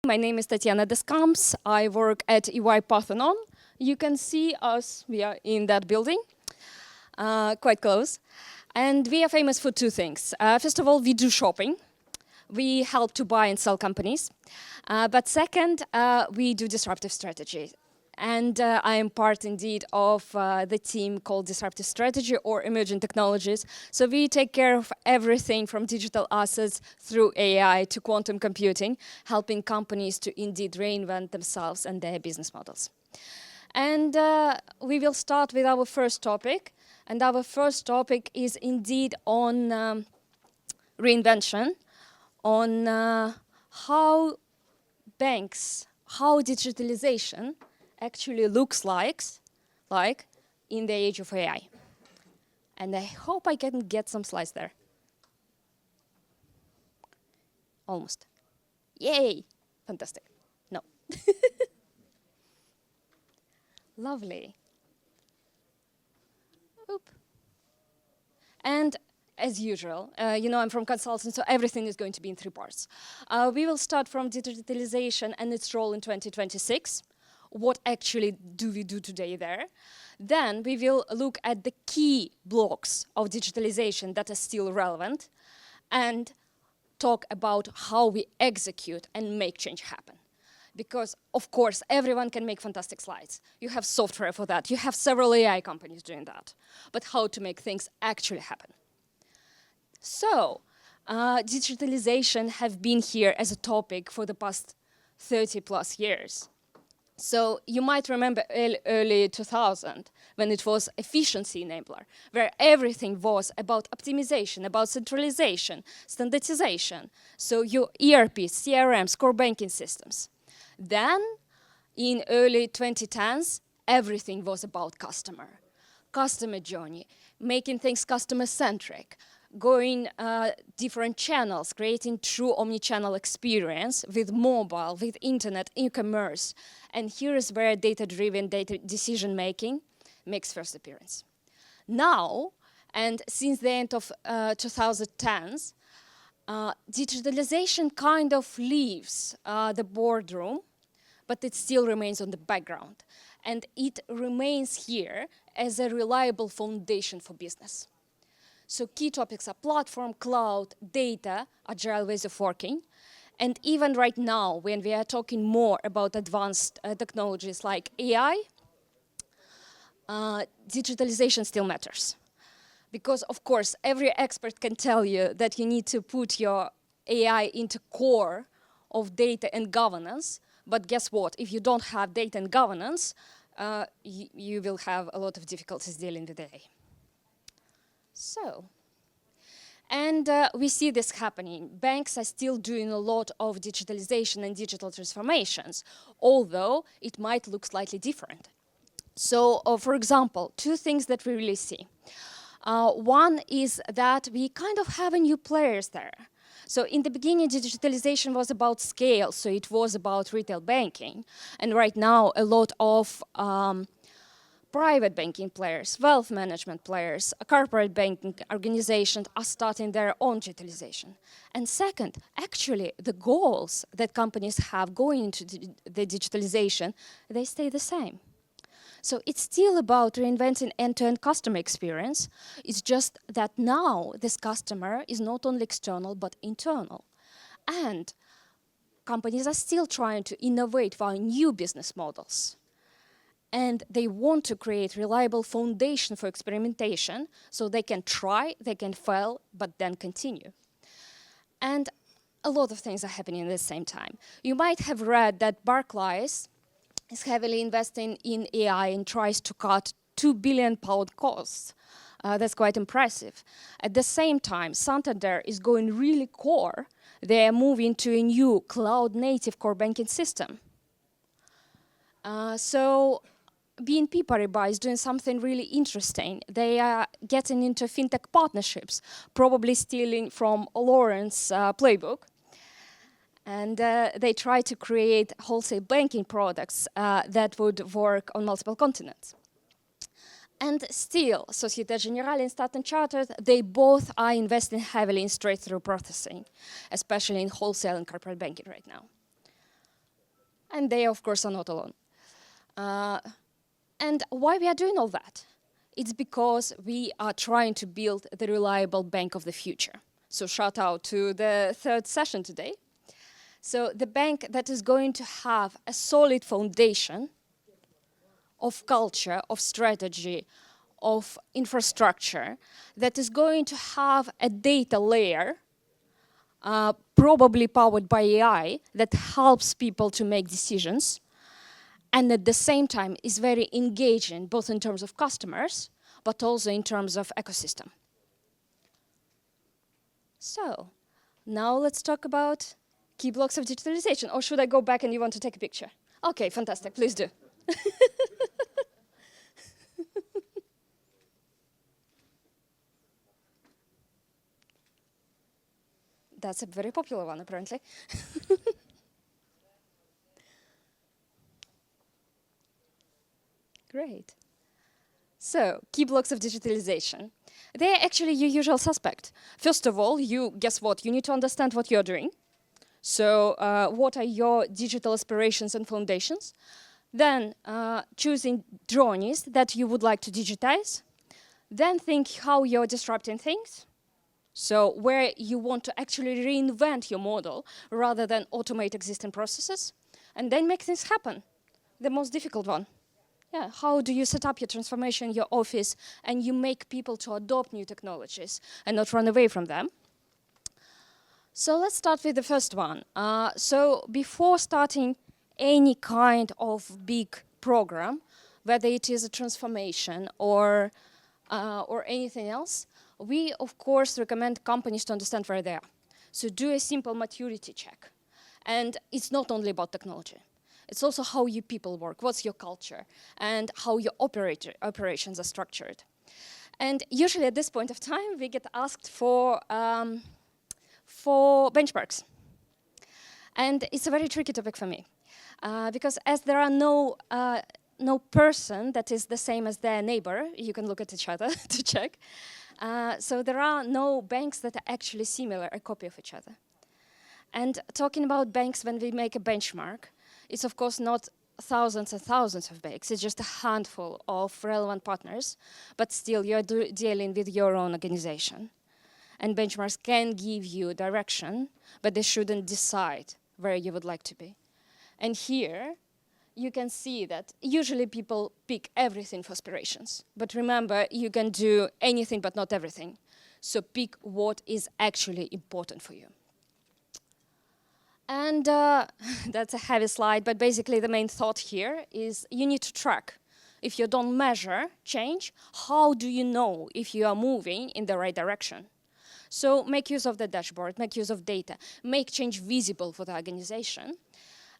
My name is Tatiana Descamps. I work at EY Parthenon. You can see us, we are in that building, quite close. And we are famous for two things. First of all, we do shopping. We help to buy and sell companies. But second, we do disruptive strategy. And I am part indeed of the team called Disruptive Strategy or Emerging Technologies. So we take care of everything from digital assets through AI to quantum computing, helping companies to indeed reinvent themselves and their business models. And we will start with our first topic. And our first topic is indeed on reinvention, on how banks, how digitalization actually looks like in the age of AI. And I hope I can get some slides there. Almost. Yay! Fantastic. No. Lovely. Oop. And as usual, I'm from consulting, so everything is going to be in three parts. We will start from digitalization and its role in 2026. What actually do we do today there? Then we will look at the key blocks of digitalization that are still relevant and talk about how we execute and make change happen. Because, of course, everyone can make fantastic slides. You have software for that. You have several AI companies doing that. But how to make things actually happen? So, digitalization have been here as a topic for the past 30 plus years. So you might remember early 2000 when it was efficiency enabler, where everything was about optimization, about centralization, standardization. So your ERP, CRMs, core banking systems. Then in early 2010s, everything was about customer journey, making things customer-centric, going different channels, creating true omni-channel experience with mobile, with internet, e-commerce. And here is where data-driven decision-making makes first appearance. Now, and since the end of 2010s, digitalization kind of leaves the boardroom, but it still remains on the background. And it remains here as a reliable foundation for business. So key topics are platform, cloud, data, agile ways of working. And even right now, when we are talking more about advanced technologies like AI, digitalization still matters. Because, of course, every expert can tell you that you need to put your AI into core of data and governance. But guess what? If you don't have data and governance, you will have a lot of difficulties dealing with AI. So, and we see this happening. Banks are still doing a lot of digitalization and digital transformations, although it might look slightly different. So, for example, two things that we really see. One is that we kind of have a new players there. So in the beginning, digitalization was about scale, so it was about retail banking. And right now, a lot of private banking players, wealth management players, corporate banking organizations are starting their own digitalization. And second, actually, the goals that companies have going into the digitalization, they stay the same. So it's still about reinventing end-to-end customer experience. It's just that now this customer is not only external, but internal. And companies are still trying to innovate via new business models. And they want to create reliable foundation for experimentation so they can try, they can fail, but then continue. And a lot of things are happening at the same time. You might have read that Barclays is heavily investing in AI and tries to cut £2 billion costs. That's quite impressive. At the same time, Santander is going really core. They are moving to a new cloud-native core banking system. So BNP Paribas is doing something really interesting. They are getting into fintech partnerships, probably stealing from Lauren's playbook. And they try to create wholesale banking products that would work on multiple continents. And still, Societe Generale and Standard Chartered, they both are investing heavily in straight-through processing, especially in wholesale and corporate banking right now. And they, of course, are not alone. And why we are doing all that? It's because we are trying to build the reliable bank of the future. So shout out to the third session today. So the bank that is going to have a solid foundation of culture, of strategy, of infrastructure, that is going to have a data layer, probably powered by AI, that helps people to make decisions, and at the same time is very engaging, both in terms of customers, but also in terms of ecosystem. So now let's talk about key blocks of digitalization. Or should I go back and you want to take a picture? Okay, fantastic, please do. That's a very popular one, apparently. Great. So, key blocks of digitalization. They're actually your usual suspect. First of all, guess what? You need to understand what you're doing. So, what are your digital aspirations and foundations? Then, choosing journeys that you would like to digitize. Then think how you're disrupting things. So, where you want to actually reinvent your model rather than automate existing processes. And then make things happen. The most difficult one. Yeah, how do you set up your transformation, your office, and you make people to adopt new technologies and not run away from them? So let's start with the first one. So before starting any kind of big program, whether it is a transformation or anything else, we of course recommend companies to understand where they are. So do a simple maturity check. And it's not only about technology. It's also how you people work, what's your culture, and how your operations are structured. And usually at this point of time, we get asked for benchmarks. And it's a very tricky topic for me, because as there are no person that is the same as their neighbor, you can look at each other to check. So there are no banks that are actually similar, a copy of each other. And talking about banks, when we make a benchmark, it's of course not thousands and thousands of banks, it's just a handful of relevant partners, but still you're dealing with your own organization. And benchmarks can give you direction, but they shouldn't decide where you would like to be. And here, you can see that usually people pick everything for aspirations. But remember, you can do anything but not everything. So pick what is actually important for you. And that's a heavy slide, but basically the main thought here is you need to track. If you don't measure change, how do you know if you are moving in the right direction? So make use of the dashboard, make use of data, make change visible for the organization.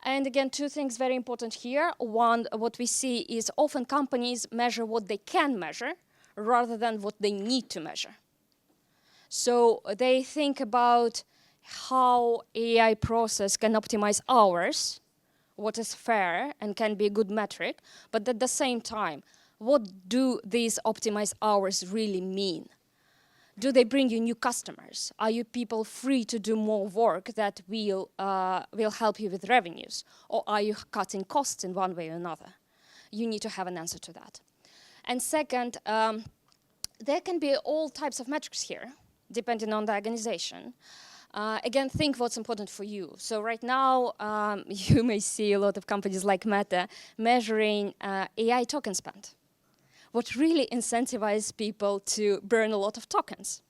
And again, two things very important here. One, what we see is often companies measure what they can measure rather than what they need to measure. So they think about how AI process can optimize hours, what is fair and can be a good metric, but at the same time, what do these optimized hours really mean? Do they bring you new customers? Are you people free to do more work that will help you with revenues? Or are you cutting costs in one way or another? You need to have an answer to that. And second, there can be all types of metrics here, depending on the organization. Again, think what's important for you. So right now, you may see a lot of companies like Meta measuring AI token spend. What really incentivizes people to burn a lot of tokens.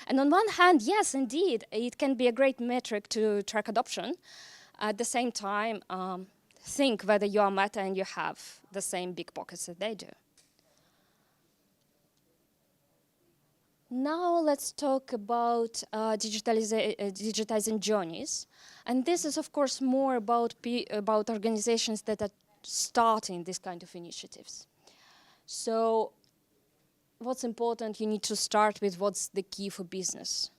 And on one hand, yes, indeed, it can be a great metric to track adoption. At the same time, think whether you are Meta and you have the same big pockets that they do. Now let's talk about digitizing journeys. And this is, of course, more about organizations that are starting this kind of initiatives. So what's important, you need to start with what's the key for business.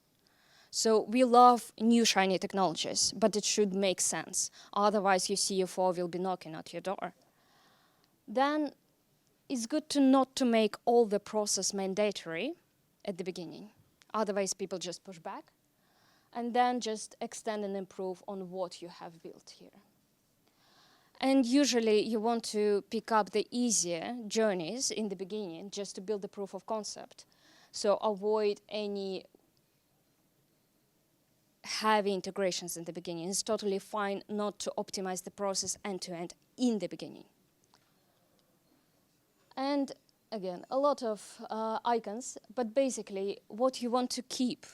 So we love new shiny technologies, but it should make sense. Otherwise, your CFO will be knocking at your door. Then it's good to not to make all the process mandatory at the beginning. Otherwise, people just push back. And then just extend and improve on what you have built here. And usually you want to pick up the easier journeys in the beginning just to build the proof of concept. So avoid any heavy integrations in the beginning. It's totally fine not to optimize the process end-to-end in the beginning. And again, a lot of icons, but basically what you want to keep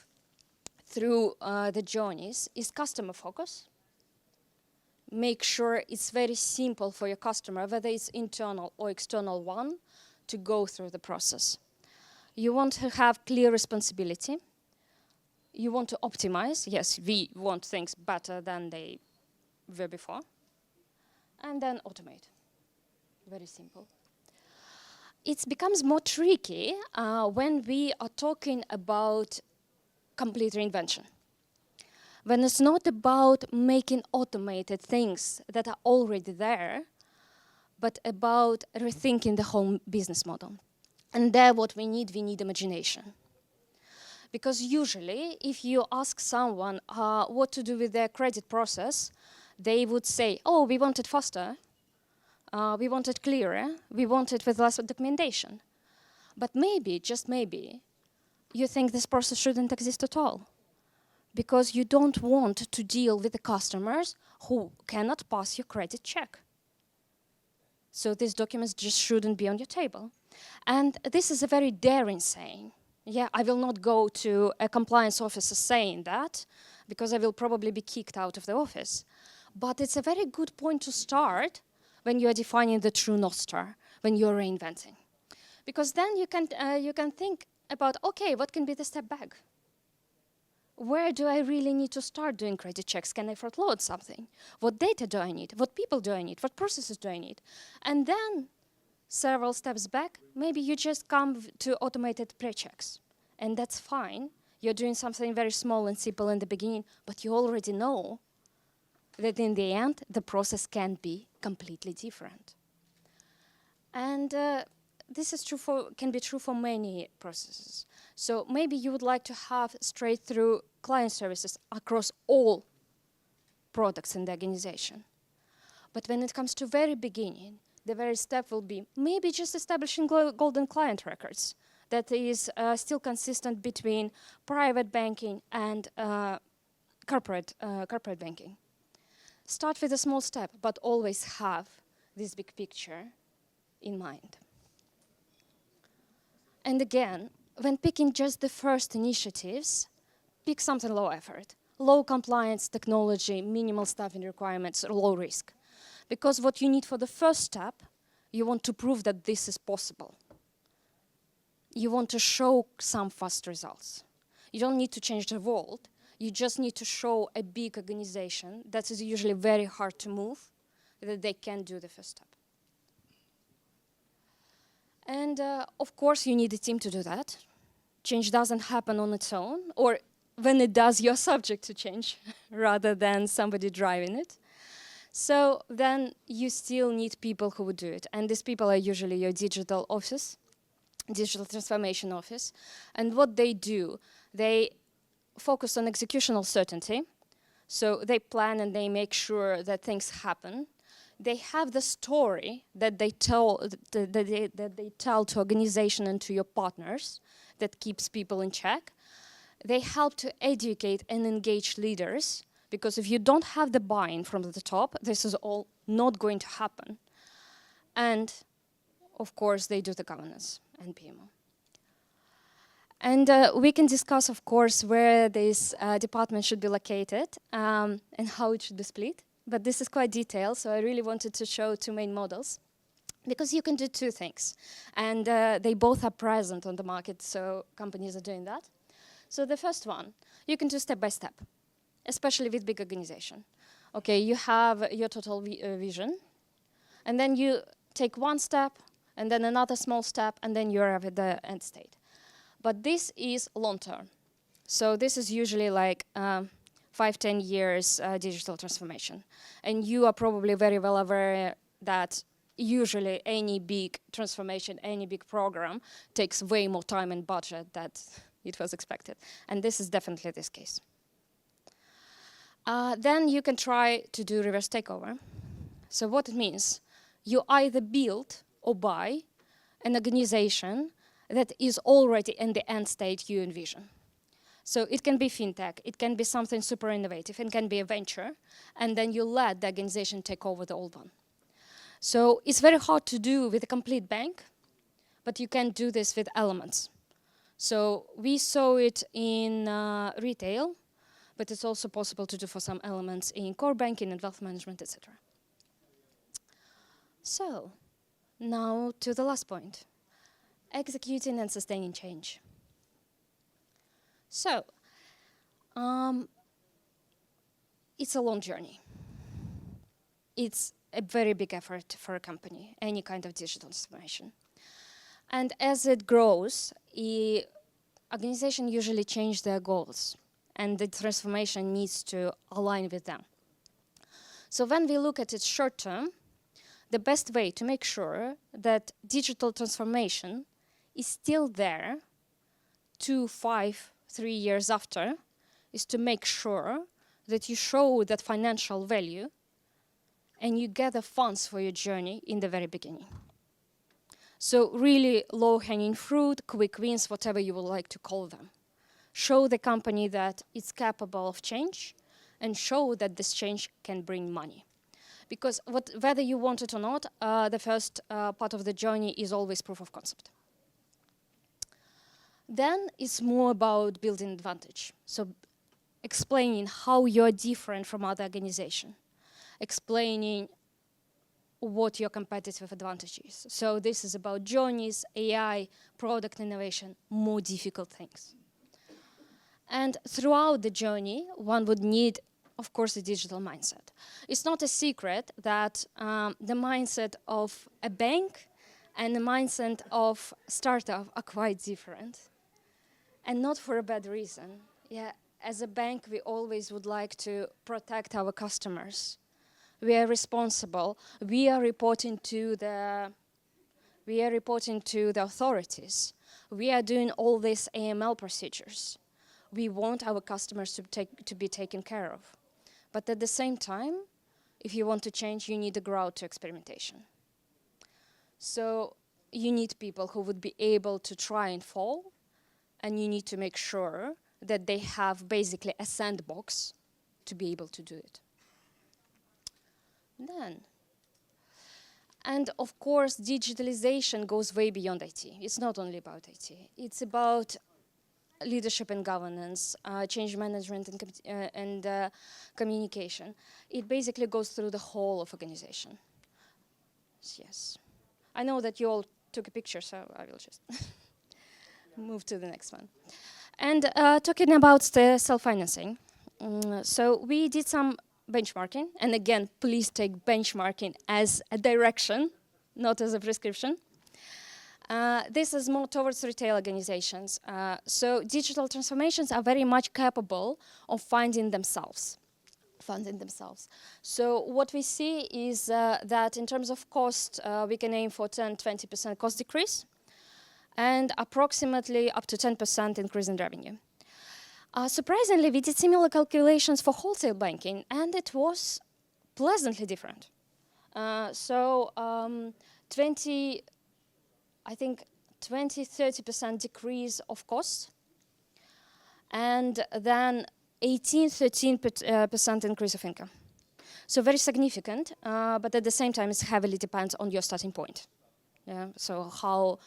through the journeys is customer focus. Make sure it's very simple for your customer, whether it's internal or external one, to go through the process. You want to have clear responsibility. You want to optimize. Yes, we want things better than they were before. And then automate. Very simple. It becomes more tricky when we are talking about complete reinvention. When it's not about making automated things that are already there, but about rethinking the whole business model. And there what we need imagination. Because usually, if you ask someone what to do with their credit process, they would say, oh, we want it faster, we want it clearer, we want it with less documentation. But maybe, just maybe, you think this process shouldn't exist at all. Because you don't want to deal with the customers who cannot pass your credit check. So these documents just shouldn't be on your table. And this is a very daring saying. Yeah, I will not go to a compliance officer saying that, because I will probably be kicked out of the office. But it's a very good point to start when you are defining the true North Star, when you're reinventing. Because then you can think about, okay, what can be the step back? Where do I really need to start doing credit checks? Can I front load something? What data do I need? What people do I need? What processes do I need? And then, several steps back, maybe you just come to automated pre-checks. And that's fine. You're doing something very small and simple in the beginning, but you already know that in the end, the process can be completely different. And this is can be true for many processes. So maybe you would like to have straight-through client services across all products in the organization. But when it comes to very beginning, the very step will be maybe just establishing golden client records that is still consistent between private banking and corporate banking. Start with a small step, but always have this big picture in mind. And again, when picking just the first initiatives, pick something low effort. Low compliance technology, minimal staffing requirements, low risk. Because what you need for the first step, you want to prove that this is possible. You want to show some fast results. You don't need to change the world. You just need to show a big organization that is usually very hard to move, that they can do the first step. And of course, you need a team to do that. Change doesn't happen on its own, or when it does, you're subject to change rather than somebody driving it. So then you still need people who would do it. And these people are usually your digital office, digital transformation office. And what they do, they focus on executional certainty. So they plan and they make sure that things happen. They have the story that they tell to organization and to your partners that keeps people in check. They help to educate and engage leaders, because if you don't have the buy-in from the top, this is all not going to happen. And of course, they do the governance and PMO. And we can discuss, of course, where this department should be located and how it should be split. But this is quite detailed, so I really wanted to show two main models. Because you can do two things. And they both are present on the market, so companies are doing that. So the first one, you can do step by step, especially with big organization. Okay, you have your total vision, and then you take one step, and then another small step, and then you're at the end state. But this is long term. So this is usually like 5-10 years digital transformation. And you are probably very well aware that usually any big transformation, any big program takes way more time and budget than it was expected. And this is definitely this case. Then you can try to do reverse takeover. So what it means, you either build or buy an organization that is already in the end state you envision. So it can be fintech, it can be something super innovative, it can be a venture, and then you let the organization take over the old one. So it's very hard to do with a complete bank, but you can do this with elements. So we saw it in retail, but it's also possible to do for some elements in core banking and wealth management, etc. So now to the last point, executing and sustaining change. So it's a long journey. It's a very big effort for a company, any kind of digital transformation. And as it grows, organizations usually change their goals, and the transformation needs to align with them. So when we look at it short term, the best way to make sure that digital transformation is still there 2, 5, 3 years after is to make sure that you show that financial value and you gather funds for your journey in the very beginning. So really low-hanging fruit, quick wins, whatever you would like to call them. Show the company that it's capable of change and show that this change can bring money. Because whether you want it or not, the first part of the journey is always proof of concept. Then it's more about building advantage. So explaining how you're different from other organizations. Explaining what your competitive advantage is. So this is about journeys, AI, product innovation, more difficult things. And throughout the journey, one would need, of course, a digital mindset. It's not a secret that the mindset of a bank and the mindset of startup are quite different. And not for a bad reason. Yeah, as a bank, we always would like to protect our customers. We are responsible. We are reporting to the authorities. We are doing all these AML procedures. We want our customers to be taken care of. But at the same time, if you want to change, you need to grow out to experimentation. So you need people who would be able to try and fall, and you need to make sure that they have basically a sandbox to be able to do it. And of course, digitalization goes way beyond IT. It's not only about IT. It's about leadership and governance, change management and communication. It basically goes through the whole of organization. Yes. I know that you all took a picture, so I will just move to the next one. And talking about the self-financing. So we did some benchmarking, and again, please take benchmarking as a direction, not as a prescription. This is more towards retail organizations. So digital transformations are very much capable of funding themselves. So what we see is that in terms of cost, we can aim for 10-20% cost decrease, and approximately up to 10% increase in revenue. Surprisingly, we did similar calculations for wholesale banking, and it was pleasantly different. 20-30% decrease of costs, and then 18-13% increase of income. So very significant, but at the same time, it heavily depends on your starting point. Yeah? So how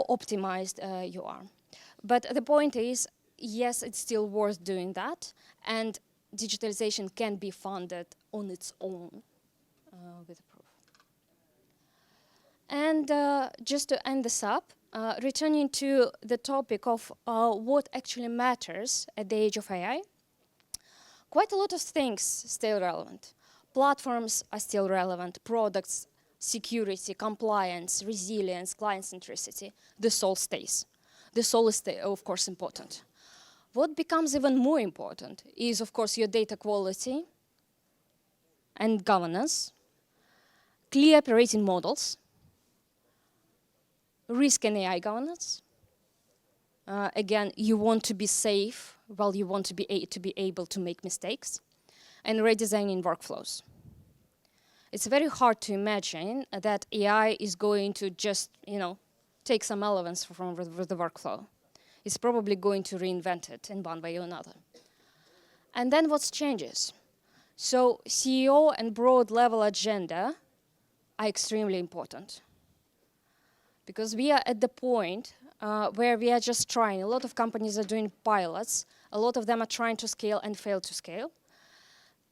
optimized you are. But the point is, yes, it's still worth doing that, and digitalization can be funded on its own with a proof. And just to end this up, returning to the topic of what actually matters at the age of AI, quite a lot of things still relevant. Platforms are still relevant, products, security, compliance, resilience, client centricity, this all stays. This all is, of course, important. What becomes even more important is, of course, your data quality and governance, clear operating models, risk and AI governance. Again, you want to be safe while you want to be able to make mistakes, and redesigning workflows. It's very hard to imagine that AI is going to just, take some elements from the workflow. It's probably going to reinvent it in one way or another. And then what changes? So CEO and broad level agenda are extremely important. Because we are at the point where we are just trying. A lot of companies are doing pilots. A lot of them are trying to scale and fail to scale.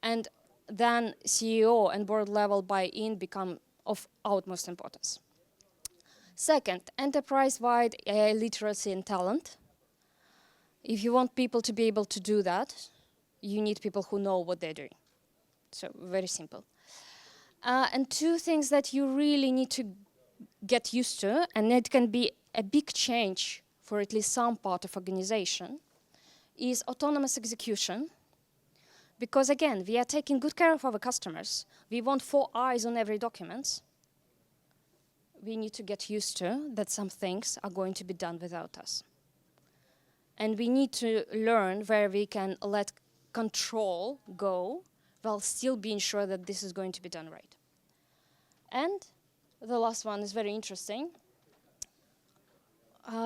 And then CEO and board level buy-in become of utmost importance. Second, enterprise-wide AI literacy and talent. If you want people to be able to do that, you need people who know what they're doing. So very simple. And two things that you really need to get used to, and it can be a big change for at least some part of organization, is autonomous execution. Because again, we are taking good care of our customers. We want 4 eyes on every document. We need to get used to that some things are going to be done without us. And we need to learn where we can let control go while still being sure that this is going to be done right. And the last one is very interesting.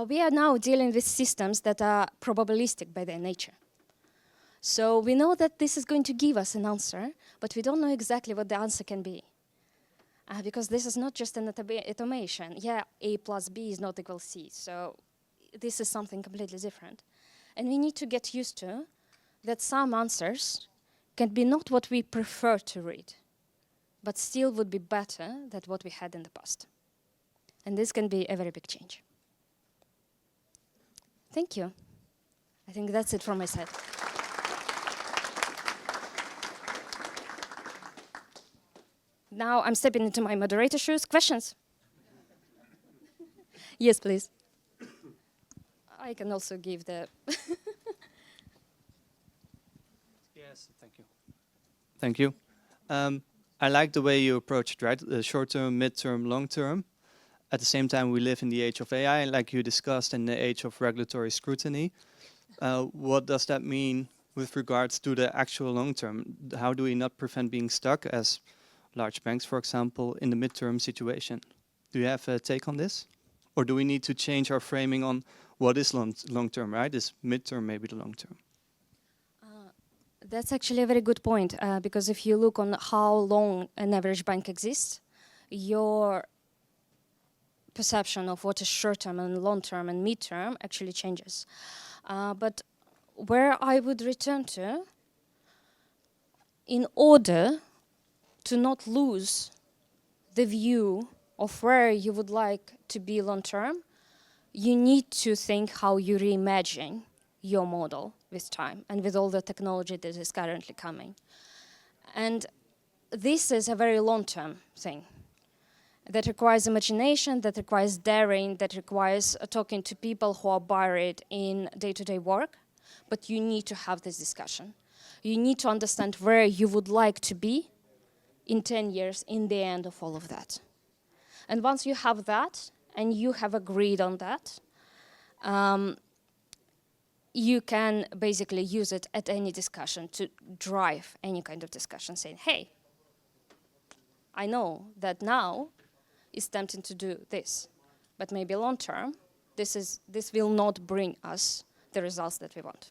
We are now dealing with systems that are probabilistic by their nature. So we know that this is going to give us an answer, but we don't know exactly what the answer can be. Because this is not just an automation. Yeah, A plus B is not equal C. So this is something completely different. And we need to get used to that some answers can be not what we prefer to read, but still would be better than what we had in the past. And this can be a very big change. Thank you. I think that's it from my side. Now I'm stepping into my moderator shoes. Questions? Yes, please. I can also give the... Yes, thank you. Thank you. I like the way you approach it, right? Short-term, mid-term, long-term. At the same time, we live in the age of AI, like you discussed, in the age of regulatory scrutiny. What does that mean with regards to the actual long-term? How do we not prevent being stuck as large banks, for example, in the mid-term situation? Do you have a take on this? Or do we need to change our framing on what is long-term, right? Is mid-term maybe the long-term? That's actually a very good point, because if you look on how long an average bank exists, your perception of what is short-term and long-term and mid-term actually changes. But where I would return to, in order to not lose the view of where you would like to be long-term, you need to think how you reimagine your model with time and with all the technology that is currently coming. And this is a very long-term thing that requires imagination, that requires daring, that requires talking to people who are buried in day-to-day work, but you need to have this discussion. You need to understand where you would like to be in 10 years in the end of all of that. And once you have that, and you have agreed on that, you can basically use it at any discussion to drive any kind of discussion, saying, hey, I know that now it's tempting to do this, but maybe long term, this will not bring us the results that we want.